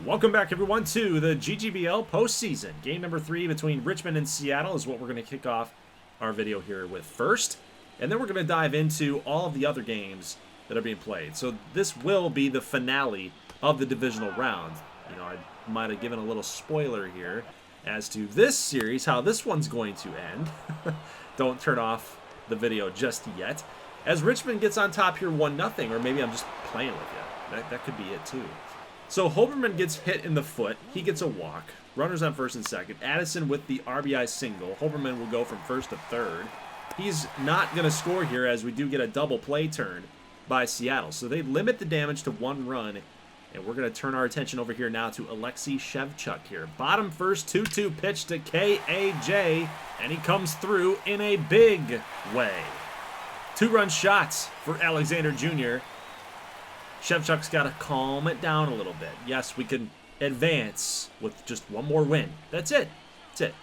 Welcome back, everyone, to the GGBL postseason. Game number 3 between Richmond and Seattle is what we're going to kick off our video here with first. And then we're going to dive into all of the other games that are being played. So this will be the finale of the divisional round. You know, I might have given a little spoiler here as to this series, how this one's going to end. Don't turn off the video just yet. As Richmond gets on top here 1-0, or maybe I'm just playing with you. That could be it too. So Hoberman gets hit in the foot. He gets a walk. Runners on first and second. Addison with the RBI single. Hoberman will go from first to third. He's not going to score here as we do get a double play turn by Seattle. So they limit the damage to 1 run. And we're going to turn our attention over here now to Alexei Shevchuk here. Bottom first, 2-2 pitch to KAJ. And he comes through in a big way. 2-run shots for Alexander Jr. Shevchuk's got to calm it down a little bit. Yes, we can advance with just 1 more win. That's it. That's it.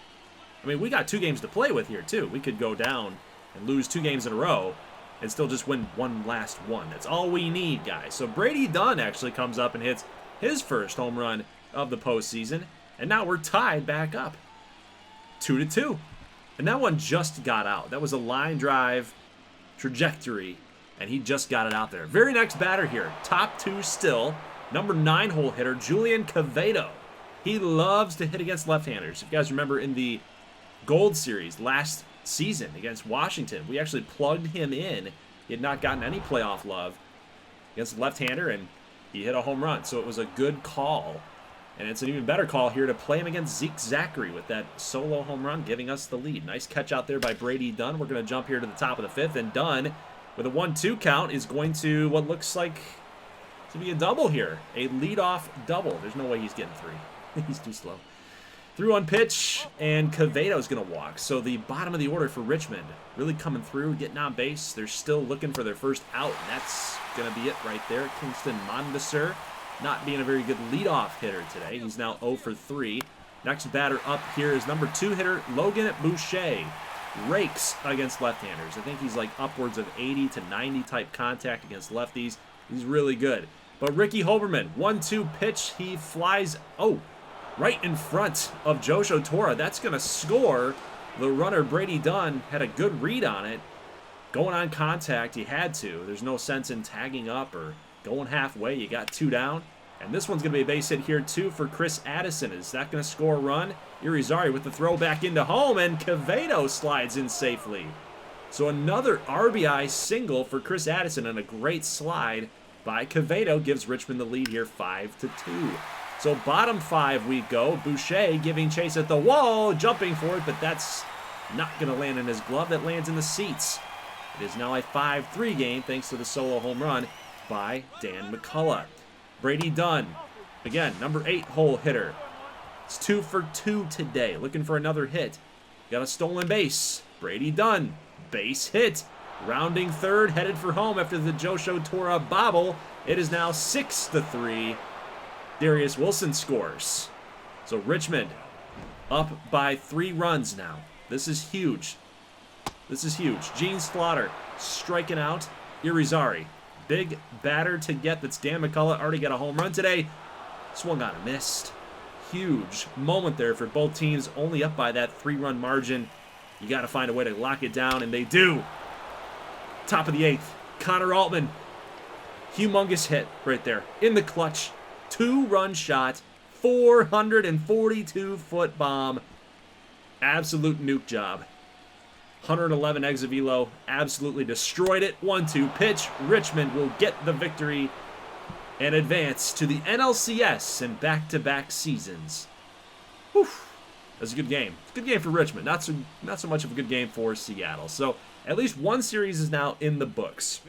I mean, we got 2 games to play with here, too. We could go down and lose 2 games in a row and still just win 1 last one. That's all we need, guys. So Brady Dunn actually comes up and hits his first home run of the postseason. And now we're tied back up. 2-2. And that one just got out. That was a line drive trajectory. And he just got it out there. Very next batter here. Top 2 still. Number 9 hole hitter, Julian Quevedo. He loves to hit against left-handers. If you guys remember in the Gold Series last season against Washington, we actually plugged him in. He had not gotten any playoff love against a left-hander, and he hit a home run. So it was a good call. And it's an even better call here to play him against Zeke Zachary with that solo home run, giving us the lead. Nice catch out there by Brady Dunn. We're going to jump here to the top of the 5th, and Dunn, with a 1-2 count, is going to what looks like to be a double here. A leadoff double. There's no way he's getting 3. He's too slow. 3-1 pitch, and Quevedo's going to walk. So the bottom of the order for Richmond really coming through, getting on base. They're still looking for their first out, and that's going to be it right there. Kingston Mondesir not being a very good leadoff hitter today. He's now 0 for 3. Next batter up here is number 2 hitter Logan Boucher. Rakes against left-handers. I think he's like upwards of 80 to 90 type contact against lefties. He's really good. But Ricky Hoberman, 1-2 pitch. He flies, right in front of Josho Tora. That's going to score. The runner, Brady Dunn, had a good read on it. Going on contact, he had to. There's no sense in tagging up or going halfway. You got 2 down. And this one's going to be a base hit here, too, for Chris Addison. Is that going to score a run? Irizarry with the throw back into home, and Quevedo slides in safely. So another RBI single for Chris Addison, and a great slide by Quevedo gives Richmond the lead here 5-2. So bottom 5 we go. Boucher giving chase at the wall, jumping for it, but that's not going to land in his glove. That lands in the seats. It is now a 5-3 game thanks to the solo home run by Dan McCullough. Brady Dunn, again, number 8 hole hitter. It's 2 for 2 today. Looking for another hit. Got a stolen base. Brady Dunn, base hit. Rounding third, headed for home after the Josho Tora bobble. It is now 6-3. Darius Wilson scores. So Richmond up by 3 runs now. This is huge. This is huge. Gene Slaughter striking out. Irizarry. Big batter to get. That's Dan McCullough. Already got a home run today. Swung on and missed. Huge moment there for both teams. Only up by that 3-run margin. You got to find a way to lock it down, and they do. Top of the 8th. Connor Altman. Humongous hit right there. In the clutch. 2-run shot. 442-foot bomb. Absolute nuke job. 111 eggs of velo, absolutely destroyed it. 1-2 pitch. Richmond will get the victory and advance to the NLCS in back-to-back seasons. Whew. That's a good game. Good game for Richmond. Not so much of a good game for Seattle. So at least 1 series is now in the books.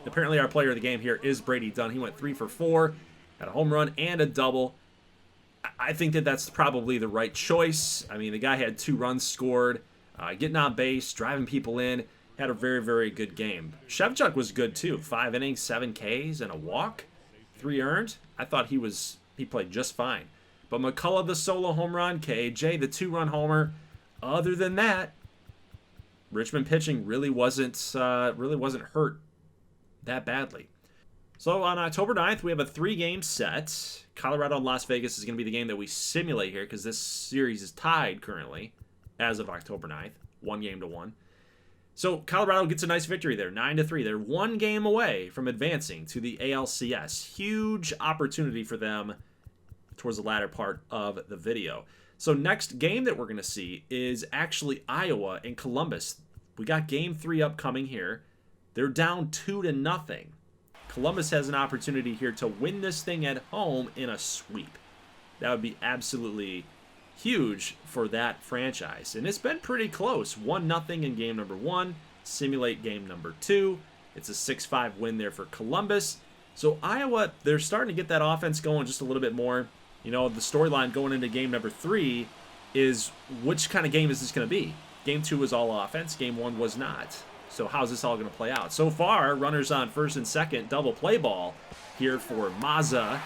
Apparently our player of the game here is Brady Dunn. He went 3 for 4, had a home run and a double. I think that that's probably the right choice. I mean, the guy had 2 runs scored. Getting on base, driving people in, had a very, very good game. Shevchuk was good too. 5 innings, 7 Ks, and a walk. 3 earned. I thought he played just fine. But McCullough, the solo home run, KJ, the 2-run homer. Other than that, Richmond pitching really wasn't hurt that badly. So on October 9th, we have a 3-game set. Colorado and Las Vegas is going to be the game that we simulate here because this series is tied currently as of October 9th, 1-1. So Colorado gets a nice victory there, 9-3. They're 1 game away from advancing to the ALCS. Huge opportunity for them towards the latter part of the video. So next game that we're going to see is actually Iowa and Columbus. We got game 3 upcoming here. They're down 2-0. Columbus has an opportunity here to win this thing at home in a sweep. That would be absolutely huge for that franchise. And it's been pretty close. 1-0 in game number 1. Simulate game number 2. It's a 6-5 win there for Columbus. So Iowa, they're starting to get that offense going just a little bit more. You know, the storyline going into game number 3 is which kind of game is this going to be? Game 2 was all offense. Game 1 was not. So how's this all going to play out? So far, runners on first and second, double play ball here for Mazza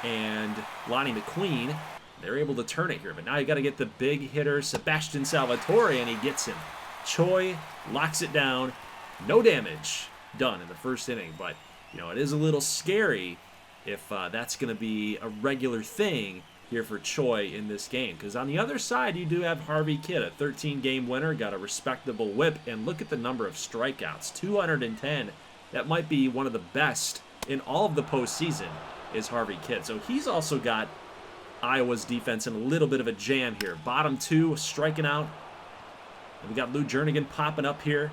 and Lonnie McQueen. They're able to turn it here, but now you got to get the big hitter, Sebastian Salvatore, and he gets him. Choi locks it down. No damage done in the first inning, but, you know, it is a little scary if that's going to be a regular thing here for Choi in this game. Because on the other side, you do have Harvey Kidd, a 13-game winner, got a respectable whip, and look at the number of strikeouts, 210. That might be one of the best in all of the postseason is Harvey Kidd. So he's also got Iowa's defense in a little bit of a jam here. Bottom 2 striking out. And we got Lou Jernigan popping up here.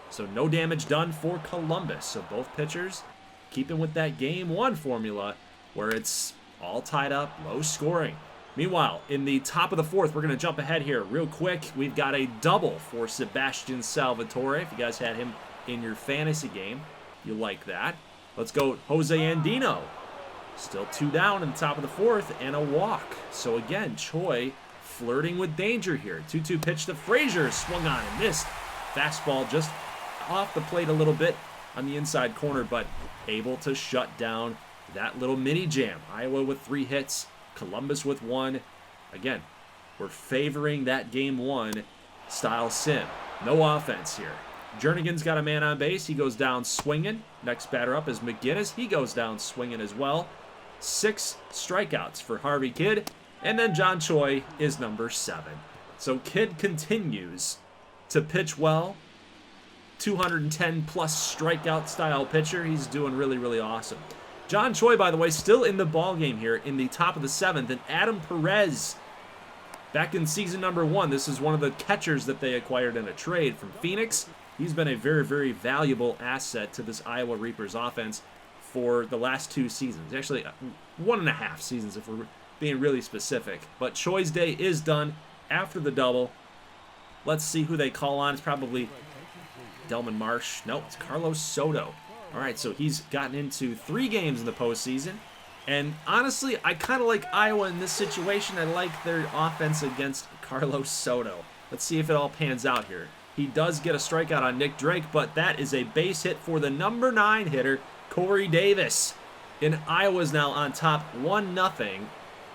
So no damage done for Columbus. So both pitchers keeping with that game 1 formula where it's all tied up, low scoring. Meanwhile, in the top of the 4th, we're going to jump ahead here real quick. We've got a double for Sebastian Salvatore. If you guys had him in your fantasy game, you like that. Let's go Jose Andino. Still 2 down in the top of the 4th and a walk. So again, Choi flirting with danger here. 2-2 pitch to Frazier, swung on and missed. Fastball just off the plate a little bit on the inside corner, but able to shut down that little mini jam. Iowa with 3 hits, Columbus with 1. Again, we're favoring that game 1 style sim. No offense here. Jernigan's got a man on base. He goes down swinging. Next batter up is McGinnis. He goes down swinging as well. 6 strikeouts for Harvey Kidd. And then John Choi is number 7. So Kidd continues to pitch well. 210-plus strikeout style pitcher. He's doing really, really awesome. John Choi, by the way, still in the ball game here in the top of the 7th. And Adam Perez, back in season number 1, this is one of the catchers that they acquired in a trade from Phoenix. He's been a very, very valuable asset to this Iowa Reapers offense for the last 2 seasons. Actually, 1.5 seasons if we're being really specific. But Choi's day is done after the double. Let's see who they call on. It's probably Delman Marsh. No, it's Carlos Soto. All right, so he's gotten into 3 games in the postseason. And honestly, I kind of like Iowa in this situation. I like their offense against Carlos Soto. Let's see if it all pans out here. He does get a strikeout on Nick Drake, but that is a base hit for the number 9 hitter, Corey Davis. And Iowa's now on top 1-0.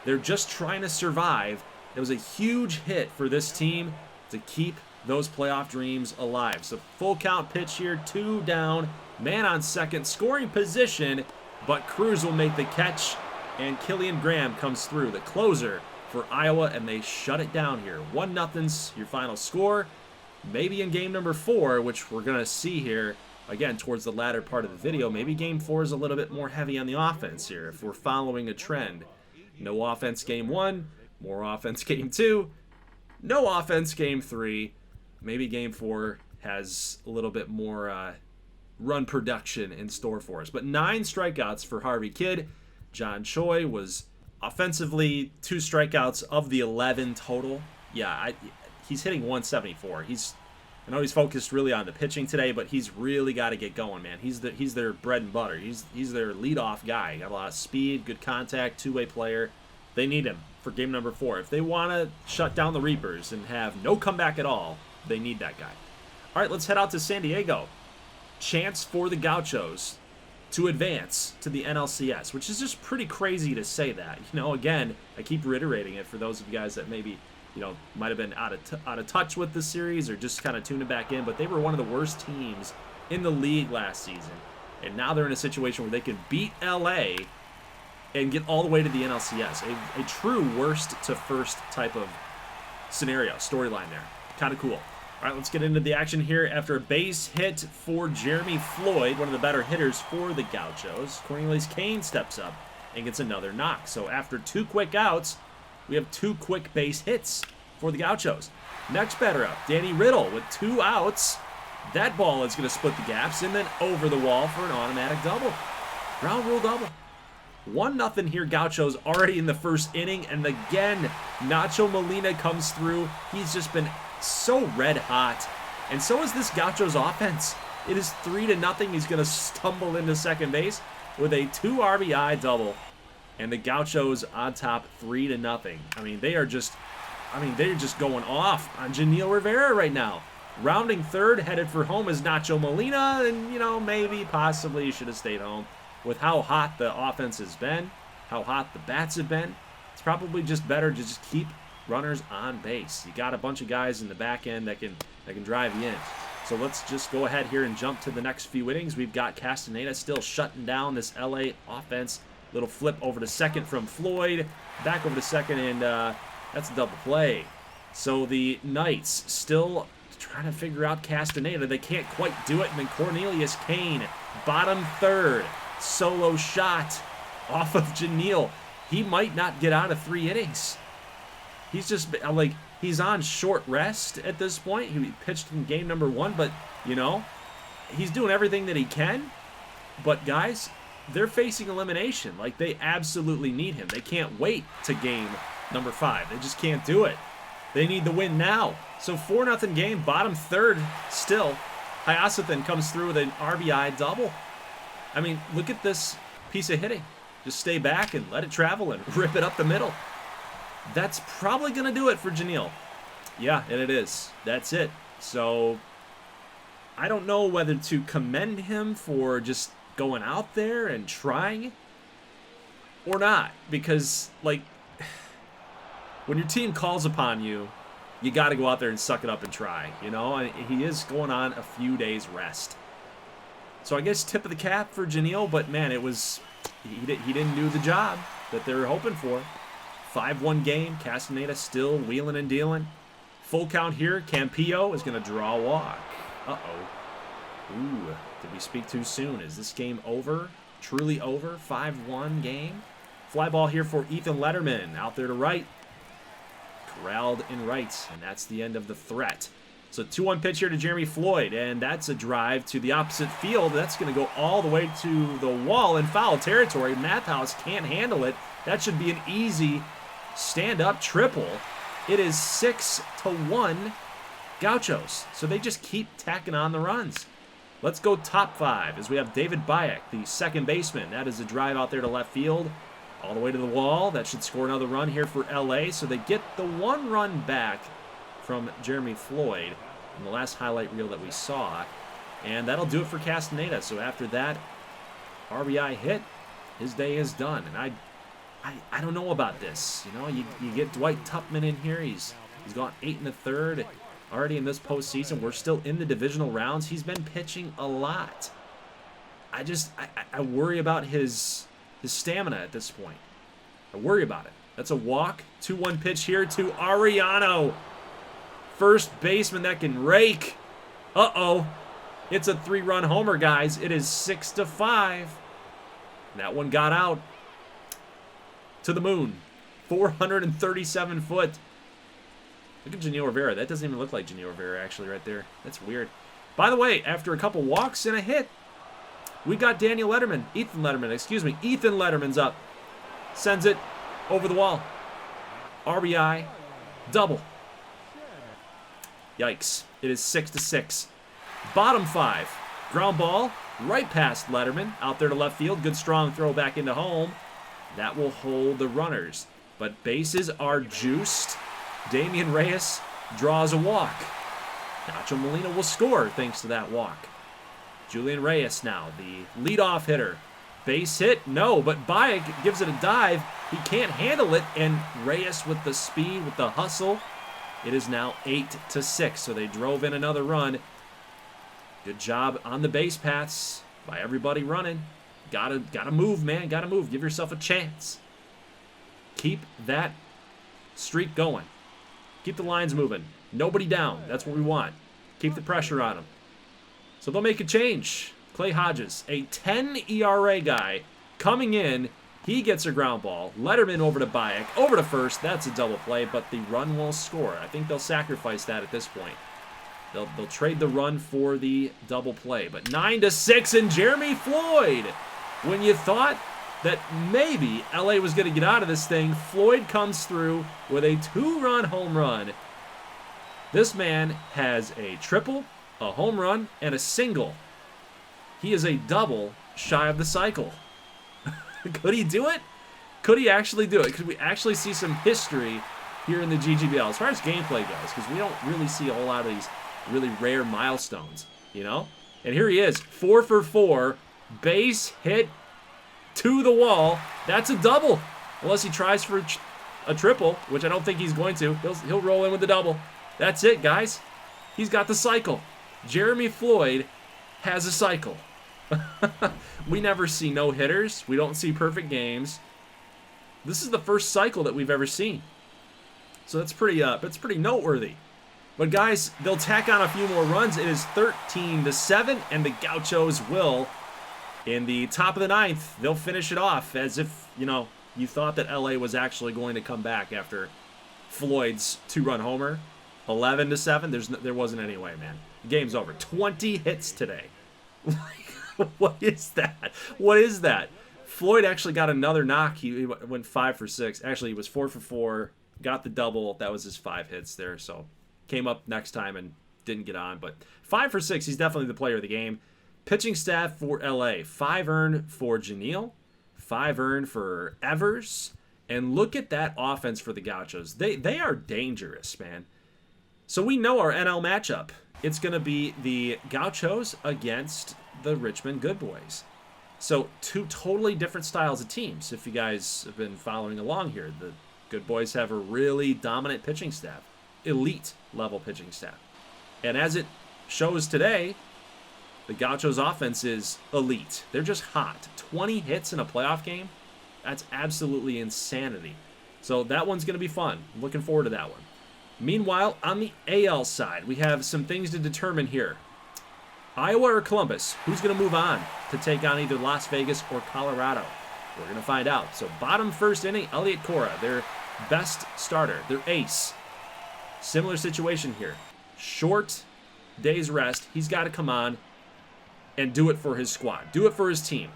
They're just trying to survive. It was a huge hit for this team to keep those playoff dreams alive. So full count pitch here, 2 down. Man on second, scoring position, but Cruz will make the catch, and Killian Graham comes through, the closer for Iowa, and they shut it down here. 1-0's your final score. Maybe in game number 4, which we're going to see here, again, towards the latter part of the video, maybe game 4 is a little bit more heavy on the offense here, if we're following a trend. No offense game 1, more offense game 2, no offense game 3. Maybe game 4 has a little bit more run production in store for us. But 9 strikeouts for Harvey Kidd. John Choi was offensively 2 strikeouts of the 11 total. Yeah, he's hitting 174. I know he's focused really on the pitching today, but he's really got to get going, man. He's their bread and butter. He's their leadoff guy. Got a lot of speed, good contact, 2-way player. They need him for game number 4. If they want to shut down the Reapers and have no comeback at all, they need that guy. All right, let's head out to San Diego. Chance for the Gauchos to advance to the NLCS, which is just pretty crazy to say that. You know, again, I keep reiterating it for those of you guys that maybe, you know, might have been out of touch with the series or just kind of tuning back in, but they were one of the worst teams in the league last season. And now they're in a situation where they can beat LA and get all the way to the NLCS. A true worst to first type of scenario, storyline there. Kind of cool. All right, let's get into the action here. After a base hit for Jeremy Floyd, one of the better hitters for the Gauchos, Cornelius Kane steps up and gets another knock. So after 2 quick outs, we have 2 quick base hits for the Gauchos. Next batter up, Danny Riddle with 2 outs. That ball is going to split the gaps and then over the wall for an automatic double. Ground rule double. 1-0 here, Gauchos already in the first inning. And again, Nacho Molina comes through. He's just been so red hot. And so is this Gauchos offense. It is 3-0. He's going to stumble into second base with a 2 RBI double. And the Gauchos on top 3-0. I mean, they're just going off on Janiel Rivera right now. Rounding third, headed for home is Nacho Molina. And, you know, maybe, possibly should have stayed home. With how hot the offense has been, how hot the bats have been, it's probably just better to just keep runners on base. You got a bunch of guys in the back end that can drive you in. So let's just go ahead here and jump to the next few innings. We've got Castaneda still shutting down this LA offense. Little flip over to second from Floyd, back over to second, and that's a double play. So the Knights still trying to figure out Castaneda. They can't quite do it, and then Cornelius Kane, bottom third. Solo shot off of Janiel. He might not get out of 3 innings. He's just like, he's on short rest at this point. He pitched in game number 1, but, you know, he's doing everything that he can. But, guys, they're facing elimination. Like, they absolutely need him. They can't wait to game number 5. They just can't do it. They need the win now. So 4-0 game, bottom third still. Hyasathan comes through with an RBI double. I mean, look at this piece of hitting. Just stay back and let it travel and rip it up the middle. That's probably going to do it for Janiel. Yeah, and it is. That's it. So, I don't know whether to commend him for just going out there and trying or not. Because, like, when your team calls upon you, you got to go out there and suck it up and try. You know, and he is going on a few days rest. So I guess tip of the cap for Janiel, but man, it was he didn't do the job that they were hoping for. 5-1 game, Castaneda still wheeling and dealing. Full count here, Campillo is going to draw a walk. Uh-oh. Ooh, did we speak too soon? Is this game over? Truly over? 5-1 game? Fly ball here for Ethan Lederman, out there to right. Corralled in right, and that's the end of the threat. So 2-1 pitch here to Jeremy Floyd, and that's a drive to the opposite field. That's going to go all the way to the wall in foul territory. Mathhouse can't handle it. That should be an easy stand-up triple. It is 6-1 Gauchos. So they just keep tacking on the runs. Let's go top 5 as we have David Bayek, the second baseman. That is a drive out there to left field. All the way to the wall. That should score another run here for LA. So they get the 1 run back from Jeremy Floyd in the last highlight reel that we saw. And that'll do it for Castaneda. So after that RBI hit, his day is done. And I don't know about this. You know, you get Dwight Tupman in here. He's gone 8 1/3 already in this postseason. We're still in the divisional rounds. He's been pitching a lot. I worry about his stamina at this point. I worry about it. That's a walk. 2-1 pitch here to Ariano. First baseman that can rake. Uh-oh. It's a 3-run homer, guys. It is 6-5. That one got out to the moon. 437 foot. Look at Janiel Rivera. That doesn't even look like Janiel Rivera, actually, right there. That's weird. By the way, after a couple walks and a hit, we got Ethan Lederman's up. Sends it over the wall. RBI double. Yikes. It is 6-6. Bottom 5. Ground ball right past Lederman. Out there to left field. Good strong throw back into home. That will hold the runners. But bases are juiced. Damian Reyes draws a walk. Nacho Molina will score thanks to that walk. Julian Reyes now, the leadoff hitter. Base hit? No, but Bayek gives it a dive. He can't handle it, and Reyes with the speed, with the hustle. It is now 8-6, so they drove in another run. Good job on the base paths by everybody running. Gotta move, man. Gotta move. Give yourself a chance. Keep that streak going. Keep the lines moving. Nobody down. That's what we want. Keep the pressure on them. So they'll make a change. Clay Hodges, a 10 ERA guy, coming in. He gets a ground ball. Lederman over to Bayek. Over to first. That's a double play, but the run will score. I think they'll sacrifice that at this point. They'll trade the run for the double play. But 9-6, and Jeremy Floyd. When you thought that maybe LA was going to get out of this thing, Floyd comes through with a 2-run home run. This man has a triple, a home run, and a single. He is a double shy of the cycle. Could he do it? Could he actually do it? Could we actually see some history here in the GGBL as far as gameplay goes? Because we don't really see a whole lot of these really rare milestones, you know? And here he is, 4 for 4, base hit to the wall. That's a double, unless he tries for a triple, which I don't think he's going to. He'll roll in with the double. That's it, guys. He's got the cycle. Jeremy Floyd has a cycle. We never see no-hitters. We don't see perfect games. This is the first cycle that we've ever seen. So that's pretty noteworthy. But guys, they'll tack on a few more runs. It is 13-7, and the Gauchos will, in the top of the 9th, they'll finish it off as if, you know, you thought that LA was actually going to come back after Floyd's 2-run homer. 11-7. There wasn't any way, man. The game's over. 20 hits today. What is that? What is that? Floyd actually got another knock. He went 5 for 6. Actually, he was 4 for 4. Got the double. That was his 5 hits there. So came up next time and didn't get on. But 5 for 6. He's definitely the player of the game. Pitching staff for LA. 5 earned for Janelle. 5 earned for Evers. And look at that offense for the Gauchos. They are dangerous, man. So we know our NL matchup. It's going to be the Gauchos against the Richmond Good Boys. So 2 totally different styles of teams. If you guys have been following along here, the Good Boys have a really dominant pitching staff. Elite level pitching staff. And as it shows today, the Gauchos offense is elite. They're just hot. 20 hits in a playoff game? That's absolutely insanity. So that one's going to be fun. I'm looking forward to that one. Meanwhile, on the AL side, we have some things to determine here. Iowa or Columbus? Who's going to move on to take on either Las Vegas or Colorado? We're going to find out. So bottom first inning, Elliot Cora, their best starter, their ace. Similar situation here. Short day's rest. He's got to come on and do it for his squad. Do it for his team.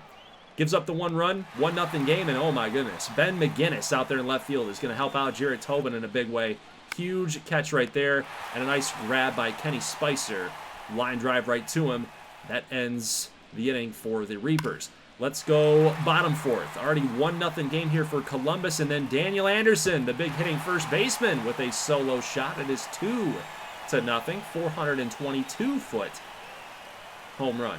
Gives up the 1 run, 1-0 game, and oh my goodness, Ben McGinnis out there in left field is going to help out Jarrett Tobin in a big way. Huge catch right there, and a nice grab by Kenny Spicer. Line drive right to him. That ends the inning for the Reapers. Let's go bottom fourth. Already 1-0 game here for Columbus, and then Daniel Anderson, the big hitting first baseman, with a solo shot. It is 2-0, 422-foot home run.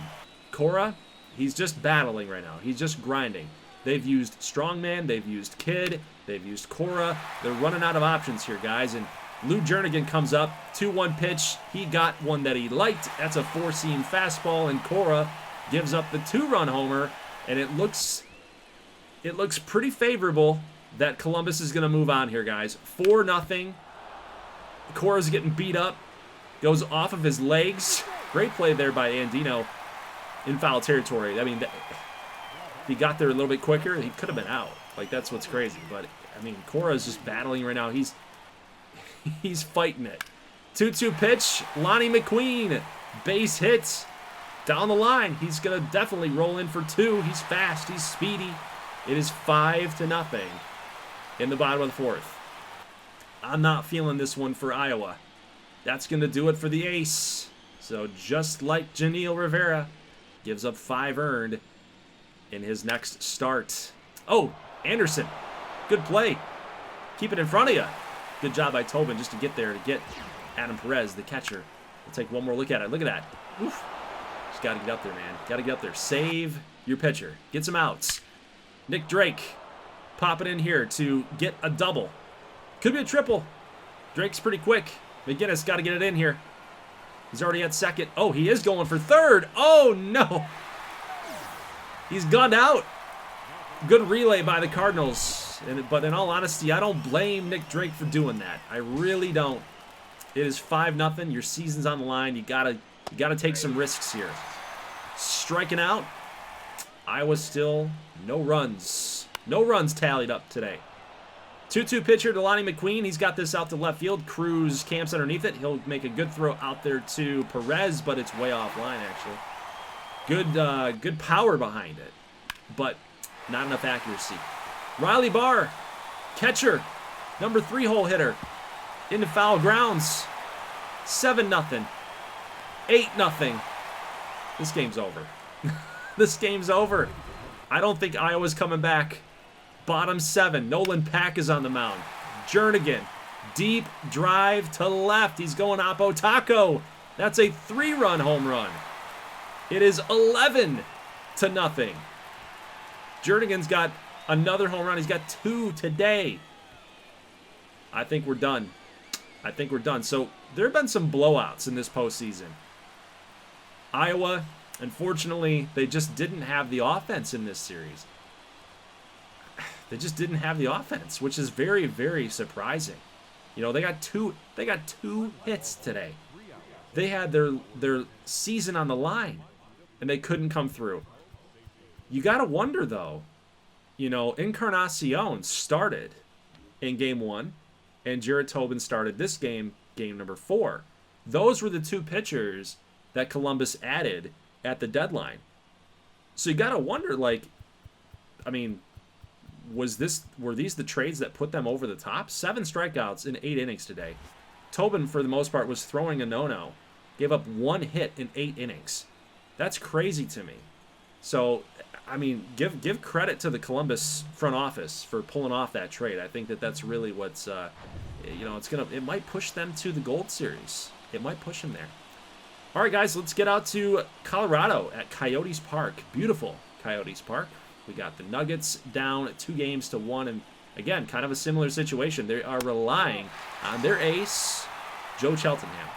Cora, he's just battling right now. He's just grinding. They've used Strongman, they've used Kid, they've used Cora. They're running out of options here, guys. And Lou Jernigan comes up, 2-1 pitch. He got one that he liked. That's a 4-seam fastball, and Cora gives up the 2-run homer. And it looks pretty favorable that Columbus is going to move on here, guys. 4-0. Cora's getting beat up. Goes off of his legs. Great play there by Andino in foul territory. I mean, if he got there a little bit quicker, he could have been out. Like, that's what's crazy. But, I mean, Cora's just battling right now. He's fighting it. 2-2 pitch. Lonnie McQueen. Base hits. Down the line. He's going to definitely roll in for 2. He's fast. He's speedy. It is 5-0 in the bottom of the fourth. I'm not feeling this one for Iowa. That's going to do it for the ace. So just like Janelle Rivera, gives up 5 earned in his next start. Oh, Anderson. Good play. Keep it in front of you. Good job by Tobin just to get there, to get Adam Perez, the catcher. We'll take one more look at it. Look at that. Oof. Just got to get up there, man. Got to get up there. Save your pitcher. Get some outs. Nick Drake popping in here to get a double. Could be a triple. Drake's pretty quick. McGinnis got to get it in here. He's already at second. Oh, he is going for third. Oh, no. He's gunned out. Good relay by the Cardinals. But in all honesty, I don't blame Nick Drake for doing that. I really don't. It is 5-0. Your season's on the line. You gotta take some risks here. Striking out. Iowa still no runs. No runs tallied up today. 2-2 pitcher to Lonnie McQueen. He's got this out to left field. Cruz camps underneath it. He'll make a good throw out there to Perez, but it's way offline, actually. Good power behind it, but not enough accuracy. Riley Barr, catcher, number 3 hole hitter, into foul grounds. 7-0. 8-0. This game's over. This game's over. I don't think Iowa's coming back. Bottom 7. Nolan Pack is on the mound. Jernigan. Deep drive to left. He's going Oppo Taco. That's a 3-run home run. It is 11-0. Jernigan's got another home run. He's got 2 today. I think we're done. So there have been some blowouts in this postseason. Iowa, unfortunately, they just didn't have the offense in this series. They just didn't have the offense, which is very, very surprising. You know, they got two hits today. They had their season on the line, and they couldn't come through. You got to wonder, though, you know, Encarnacion started in game 1, and Jarrett Tobin started this game number 4. Those were the 2 pitchers that Columbus added at the deadline. So you got to wonder, like, I mean, were these the trades that put them over the top? 7 strikeouts in 8 innings today. Tobin, for the most part, was throwing a no-no. Gave up 1 hit in 8 innings. That's crazy to me. So, I mean, give credit to the Columbus front office for pulling off that trade. I think that's really what's, you know, it might push them to the Gold Series. It might push them there. All right, guys, let's get out to Colorado at Coyotes Park. Beautiful Coyotes Park. We got the Nuggets down 2-1, and again, kind of a similar situation. They are relying on their ace, Joe Cheltenham.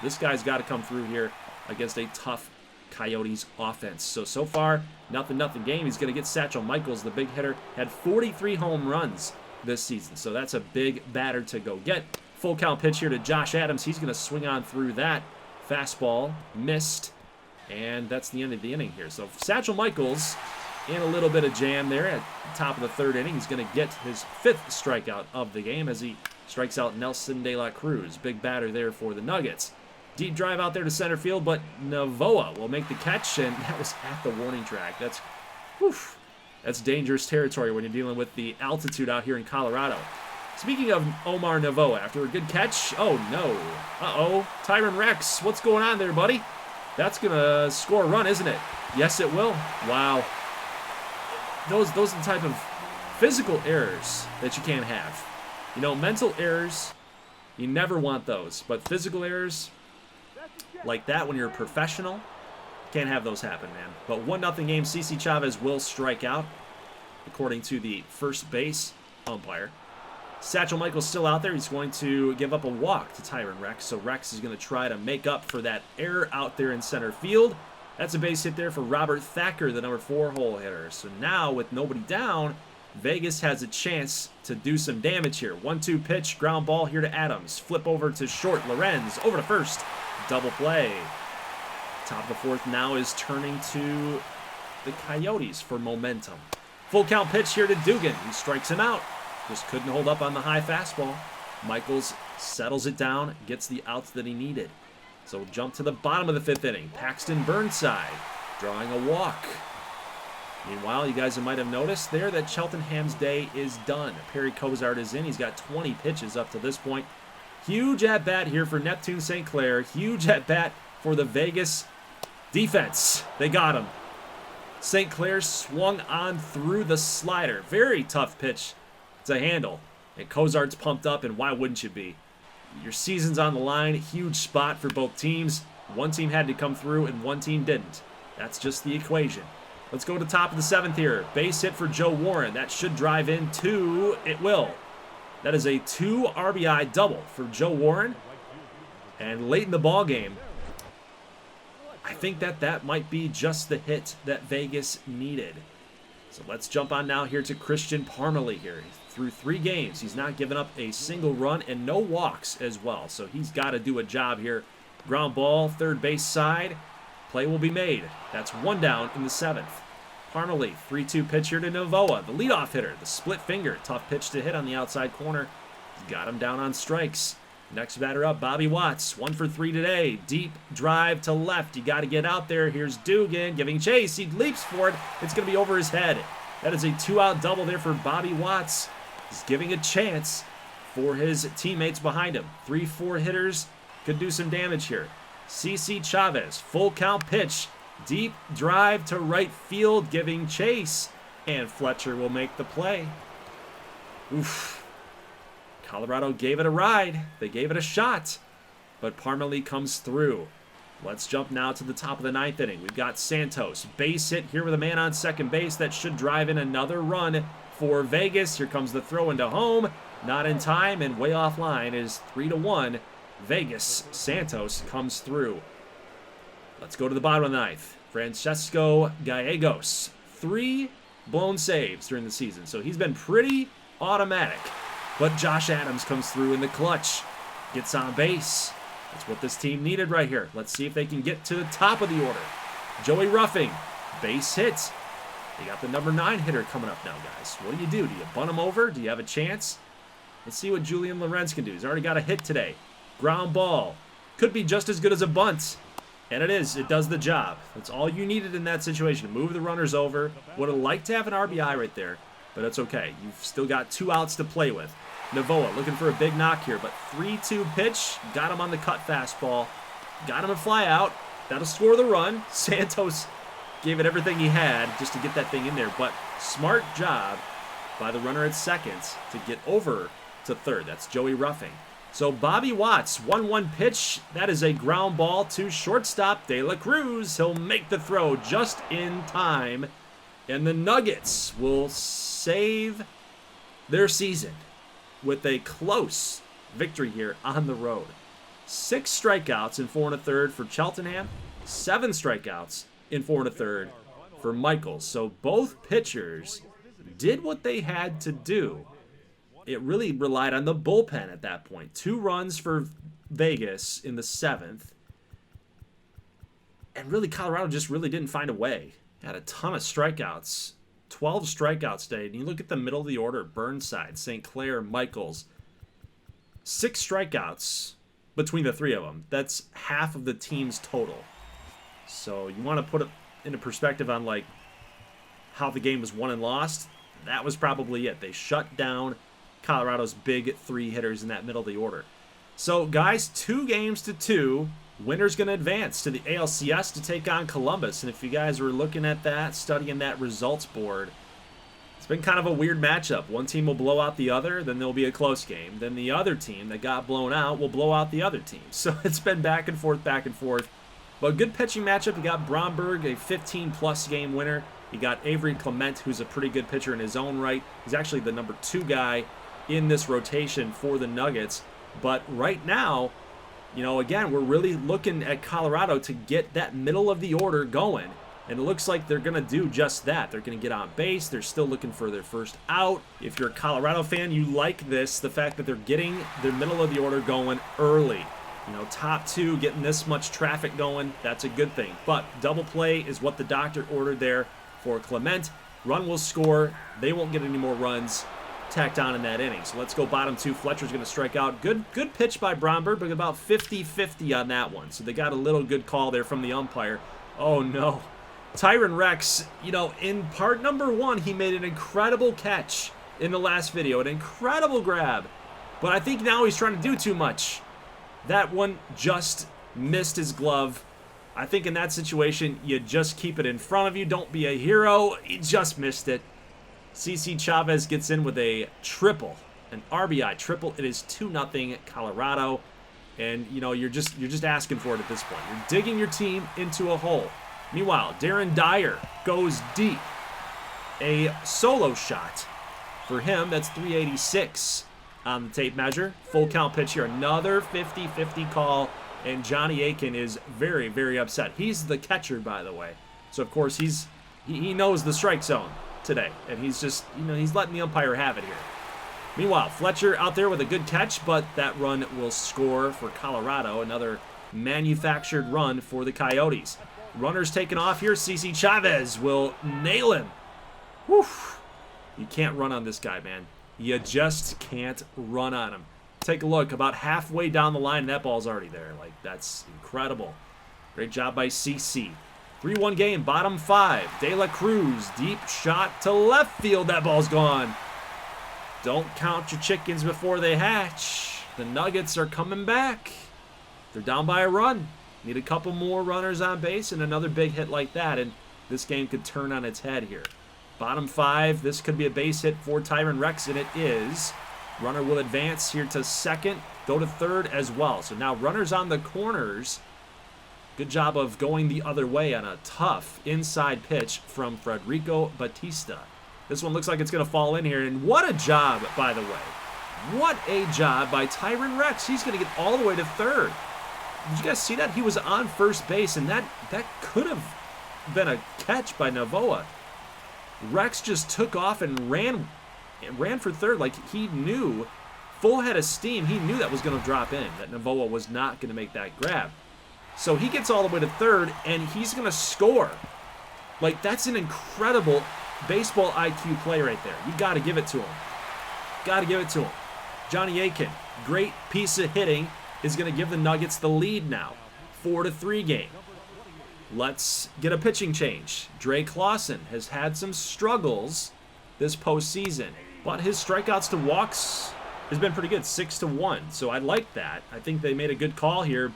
This guy's got to come through here against a tough Coyotes offense. So far, 0-0 game. He's going to get Satchel Michaels, the big hitter, had 43 home runs this season. So that's a big batter to go get. Full count pitch here to Josh Adams. He's going to swing on through that. Fastball missed, and that's the end of the inning here. So Satchel Michaels in a little bit of jam there at the top of the 3rd inning. He's going to get his 5th strikeout of the game as he strikes out Nelson De La Cruz. Big batter there for the Nuggets. Deep drive out there to center field, but Navoa will make the catch, and that was at the warning track. That's dangerous territory when you're dealing with the altitude out here in Colorado. Speaking of Omar Navoa, after a good catch, oh no. Uh-oh, Tyron Rex, what's going on there, buddy? That's going to score a run, isn't it? Yes, it will. Wow. Those are the type of physical errors that you can't have. You know, mental errors, you never want those. But physical errors like that when you're a professional, can't have those happen, man. But 1-0 game, CC Chavez will strike out, according to the first base umpire. Satchel Michaels still out there. He's going to give up a walk to Tyron Rex. So Rex is going to try to make up for that error out there in center field. That's a base hit there for Robert Thacker, the number 4 hole hitter. So now with nobody down, Vegas has a chance to do some damage here. 1-2 pitch, ground ball here to Adams. Flip over to short, Lorenz over to first. Double play. Top of the 4th now is turning to the Coyotes for momentum. Full count pitch here to Dugan. He strikes him out. Just couldn't hold up on the high fastball. Michaels settles it down, gets the outs that he needed. So jump to the bottom of the 5th inning. Paxton Burnside drawing a walk. Meanwhile, you guys might have noticed there that Cheltenham's day is done. Perry Cozart is in. He's got 20 pitches up to this point. Huge at-bat here for Neptune St. Clair. Huge at-bat for the Vegas defense. They got him. St. Clair swung on through the slider. Very tough pitch to handle. And Cozart's pumped up, and why wouldn't you be? Your season's on the line. Huge spot for both teams. One team had to come through, and one team didn't. That's just the equation. Let's go to the top of the 7th here. Base hit for Joe Warren. That should drive in 2. It will. That is a 2 RBI double for Joe Warren. And late in the ball game, I think that might be just the hit that Vegas needed. So let's jump on now here to Christian Parmalee here. Through 3 games, he's not given up a single run and no walks as well. So he's got to do a job here. Ground ball, third base side. Play will be made. That's 1 down in the 7th. Parmalee, 3-2 pitch here to Novoa, the leadoff hitter. The split finger, tough pitch to hit on the outside corner. He's got him down on strikes. Next batter up, Bobby Watts, 1 for 3 today. Deep drive to left. You got to get out there. Here's Dugan giving chase. He leaps for it. It's going to be over his head. That is a 2-out double there for Bobby Watts. He's giving a chance for his teammates behind him. 3-4 hitters could do some damage here. CC Chavez, full count pitch. Deep drive to right field, giving chase. And Fletcher will make the play. Oof. Colorado gave it a ride. They gave it a shot. But Parmalee comes through. Let's jump now to the top of the 9th inning. We've got Santos. Base hit here with a man on second base. That should drive in another run for Vegas. Here comes the throw into home. Not in time, and way offline is 3-1. Vegas. Santos comes through. Let's go to the bottom of the 9th. Francesco Gallegos. 3 blown saves during the season, so he's been pretty automatic. But Josh Adams comes through in the clutch. Gets on base. That's what this team needed right here. Let's see if they can get to the top of the order. Joey Ruffing. Base hit. They got the number 9 hitter coming up now, guys. What do? Do you bunt him over? Do you have a chance? Let's see what Julian Lorenz can do. He's already got a hit today. Ground ball. Could be just as good as a bunt. And it is. It does the job. That's all you needed in that situation. Move the runners over. Would have liked to have an RBI right there, but it's okay. You've still got 2 outs to play with. Novoa looking for a big knock here, but 3-2 pitch. Got him on the cut fastball. Got him a fly out. That'll score the run. Santos gave it everything he had just to get that thing in there, but smart job by the runner at second to get over to third. That's Joey Ruffing. So Bobby Watts, 1-1 pitch. That is a ground ball to shortstop De La Cruz. He'll make the throw just in time. And the Nuggets will save their season with a close victory here on the road. 6 strikeouts in 4 1/3 for Cheltenham. 7 strikeouts in 4 1/3 for Michaels. So both pitchers did what they had to do. It really relied on the bullpen at that point. 2 runs for Vegas in the 7th. And really, Colorado just really didn't find a way. Had a ton of strikeouts. 12 strikeouts today. And you look at the middle of the order, Burnside, St. Clair, Michaels. 6 strikeouts between the 3 of them. That's half of the team's total. So you want to put it into perspective on like how the game was won and lost. That was probably it. They shut down Colorado's big 3 hitters in that middle of the order. So, guys, 2 games to 2. Winner's going to advance to the ALCS to take on Columbus. And if you guys were looking at that, studying that results board, it's been kind of a weird matchup. One team will blow out the other, then there'll be a close game. Then the other team that got blown out will blow out the other team. So it's been back and forth, back and forth. But good pitching matchup. You got Bromberg, a 15-plus game winner. You got Avery Clement, who's a pretty good pitcher in his own right. He's actually the number 2 guy in this rotation for the Nuggets. But right now, you know, again, we're really looking at Colorado to get that middle of the order going. And it looks like they're going to do just that. They're going to get on base. They're still looking for their first out. If you're a Colorado fan, you like this, the fact that they're getting their middle of the order going early. You know, top 2, getting this much traffic going, that's a good thing. But double play is what the doctor ordered there for Clement. Run will score. They won't get any more runs tacked on in that inning. So let's go bottom 2. Fletcher's going to strike out. Good pitch by Bromberg, but about 50-50 on that one. So they got a little good call there from the umpire. Oh, no. Tyron Rex, you know, in part number 1, he made an incredible catch in the last video. An incredible grab. But I think now he's trying to do too much. That one just missed his glove. I think in that situation, you just keep it in front of you. Don't be a hero. He just missed it. CC Chavez gets in with a triple, an RBI triple. It is 2-0 Colorado, and you know you're just asking for it at this point. You're digging your team into a hole. Meanwhile, Darren Dyer goes deep. A solo shot for him. That's 386 on the tape measure. Full count pitch here. Another 50-50 call And Johnny Aiken is very, very upset. He's the catcher, by the way. So, of course, he knows the strike zone today. And he's just, he's letting the umpire have it here. Meanwhile, Fletcher out there with a good catch, but that run will score for Colorado. Another manufactured run for the Coyotes. Runners taking off here. CC Chavez will nail him. Whew. You can't run on this guy, man. You just can't run on him. Take a look. About halfway down the line, that ball's already there. Like, that's incredible. Great job by CC. 3-1 game, bottom 5. De La Cruz, deep shot to left field. That ball's gone. Don't count your chickens before they hatch. The Nuggets are coming back. They're down by a run. Need a couple more runners on base and another big hit like that, and this game could turn on its head here. Bottom 5, this could be a base hit for Tyron Rex, and it is. Runner will advance here to second, go to third as well. So now runners on the corners. Good job of going the other way on a tough inside pitch from Frederico Batista. This one looks like it's going to fall in here, and what a job, by the way. What a job by Tyron Rex. He's going to get all the way to third. Did you guys see that? He was on first base, and that could have been a catch by Novoa. Rex just took off and ran for third like he knew, full head of steam, he knew that was going to drop in, that Novoa was not going to make that grab. So he gets all the way to third, and he's going to score. Like, that's an incredible baseball IQ play right there. You got to give it to him. Got to give it to him. Johnny Aiken, great piece of hitting, is going to give the Nuggets the lead now. 4-3 game. Let's get a pitching change. Dre Clausen has had some struggles this postseason, but his strikeouts to walks has been pretty good, 6-1. So I like that. I think they made a good call here.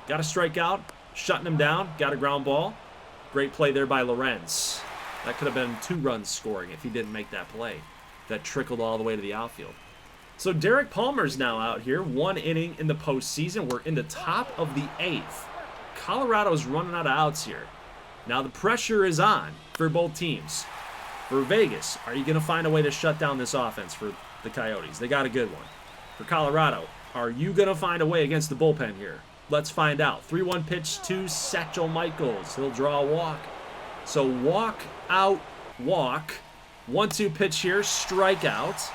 Got a strikeout, shutting him down, got a ground ball. Great play there by Lorenz. That could have been 2 runs scoring if he didn't make that play. That trickled all the way to the outfield. So Derek Palmer's now out here, 1 inning in the postseason. We're in the top of the 8th. Colorado's running out of outs here. Now the pressure is on for both teams. For Vegas, are you going to find a way to shut down this offense for the Coyotes? They got a good one. For Colorado, are you going to find a way against the bullpen here? Let's find out. 3-1 pitch to Satchel Michaels. He'll draw a walk. So walk out, walk. 1-2 pitch here, strikeout.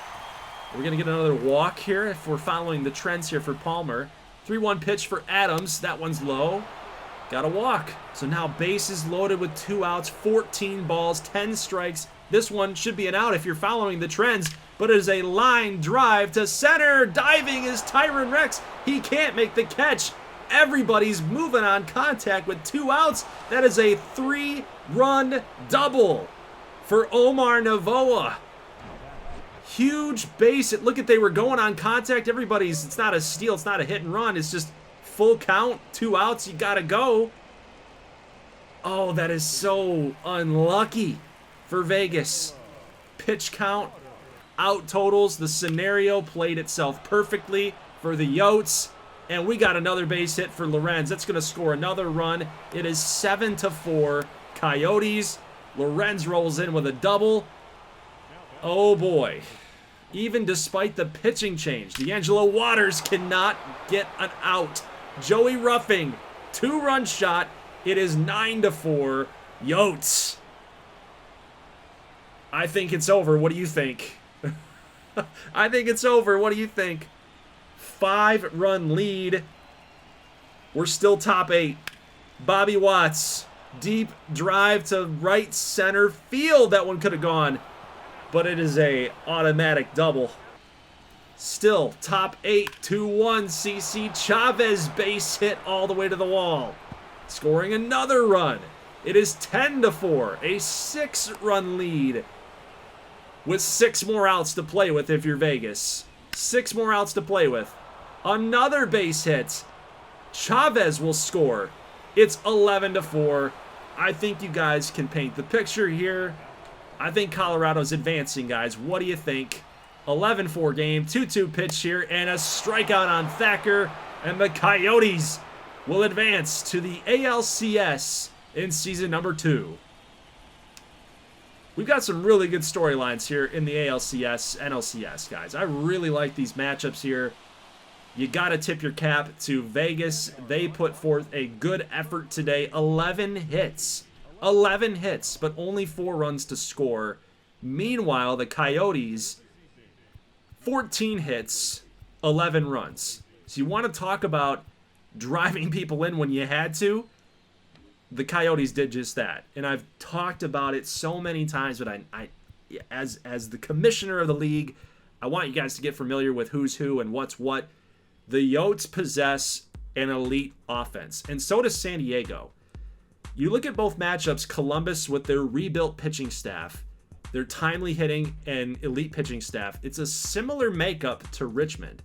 We're going to get another walk here if we're following the trends here for Palmer. 3-1 pitch for Adams. That one's low. Got a walk. So now bases loaded with 2 outs, 14 balls, 10 strikes. This one should be an out if you're following the trends, but it is a line drive to center. Diving is Tyron Rex. He can't make the catch. Everybody's moving on contact with 2 outs. That is a 3-run double for Omar Novoa. Huge base hit. Look at, they were going on contact. It's not a steal, it's not a hit and run. It's just full count, 2 outs, you gotta go. Oh, that is so unlucky for Vegas. Pitch count, out totals, the scenario played itself perfectly for the Yotes. And we got another base hit for Lorenz. That's gonna score another run. It is 7-4 Coyotes. Lorenz rolls in with a double. Oh boy. Even despite the pitching change, D'Angelo Waters cannot get an out. Joey Ruffing, 2-run shot. It is 9-4 Yotes. I think it's over. What do you think? I think it's over. What do you think? 5-run lead. We're still top 8. Bobby Watts, deep drive to right center field. That one could have gone, but it is a automatic double. Still top 8, 2-1. CC Chavez base hit all the way to the wall, scoring another run. It is 10-4, a 6-run lead with 6 more outs to play with if you're Vegas. 6 more outs to play with. Another base hit. Chavez will score. It's 11-4. I think you guys can paint the picture here. I think Colorado's advancing, guys. What do you think? 11-4 game, 2-2 pitch here, and a strikeout on Thacker. And the Coyotes will advance to the ALCS in season number 2. We've got some really good storylines here in the ALCS, NLCS, guys. I really like these matchups here. You got to tip your cap to Vegas. They put forth a good effort today. 11 hits. 11 hits, but only 4 runs to score. Meanwhile, the Coyotes, 14 hits, 11 runs. So you want to talk about driving people in when you had to? The Coyotes did just that. And I've talked about it so many times, but I as the commissioner of the league, I want you guys to get familiar with who's who and what's what. The Yotes possess an elite offense, and so does San Diego. You look at both matchups, Columbus with their rebuilt pitching staff, their timely hitting and elite pitching staff, it's a similar makeup to Richmond.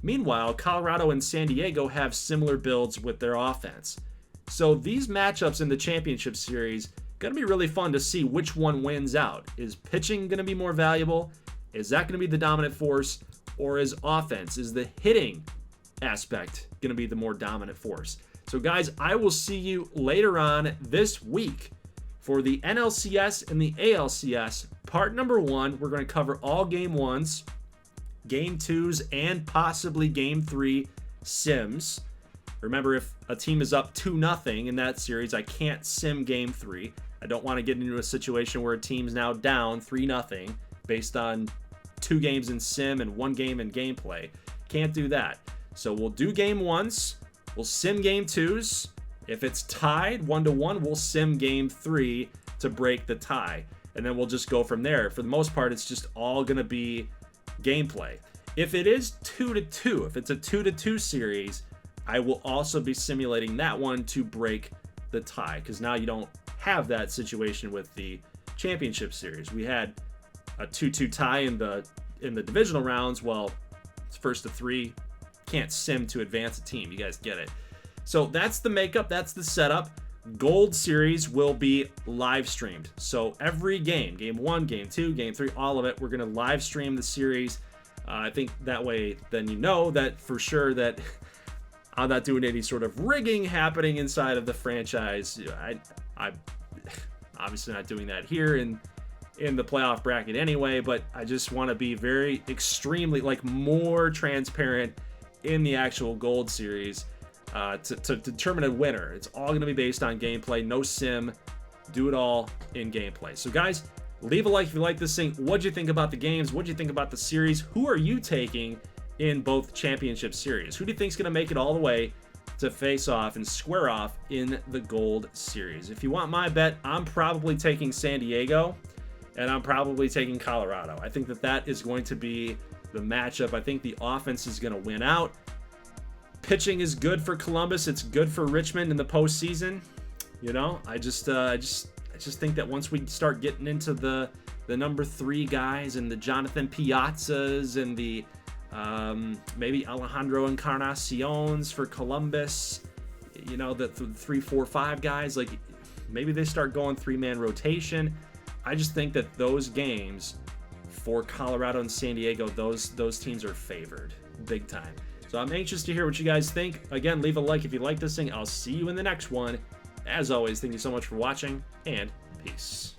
Meanwhile, Colorado and San Diego have similar builds with their offense. So these matchups in the championship series, going to be really fun to see which one wins out. Is pitching going to be more valuable? Is that going to be the dominant force? Or is offense, is the hitting aspect going to be the more dominant force? So guys, I will see you later on this week for the NLCS and the ALCS. Part number 1, we're going to cover all game 1s, game 2s, and possibly game 3 sims. Remember, if a team is up 2-0 in that series, I can't sim game 3. I don't want to get into a situation where a team's now down 3-0 based on 2 games in sim and 1 game in gameplay. Can't do that. So we'll do game 1s. We'll sim game 2s. If it's tied 1-1, we'll sim game 3 to break the tie. And then we'll just go from there. For the most part, it's just all going to be gameplay. If it is 2-2, if it's a 2-2 series, I will also be simulating that one to break the tie. Because now you don't have that situation with the championship series. We had a 2-2 tie in the divisional rounds. Well, it's first to 3. Can't sim to advance a team. You guys get it. So that's the makeup. That's the setup. Gold series will be live streamed. So every game 1, game 2, game 3, all of it, we're going to live stream the series. I think that way then you know that for sure that I'm not doing any sort of rigging happening inside of the franchise. I obviously not doing that here in the playoff bracket anyway, but I just want to be very extremely more transparent in the actual gold series to determine a winner. It's all going to be based on gameplay, no sim, do it all in gameplay. So guys, leave a like if you like this thing. What'd you think about the games? What'd you think about the series? Who are you taking in both championship series? Who do you think is going to make it all the way to face off and square off in the gold series? If you want my bet, I'm probably taking San Diego. And I'm probably taking Colorado. I think that is going to be the matchup. I think the offense is going to win out. Pitching is good for Columbus. It's good for Richmond in the postseason. You know, I just think that once we start getting into the number 3 guys and the Jonathan Piazzas and the maybe Alejandro Encarnaciones for Columbus, you know, the 3, 4, 5 guys, maybe they start going 3-man rotation. I just think that those games for Colorado and San Diego, those teams are favored big time. So I'm anxious to hear what you guys think. Again, leave a like if you like this thing. I'll see you in the next one. As always, thank you so much for watching, and peace.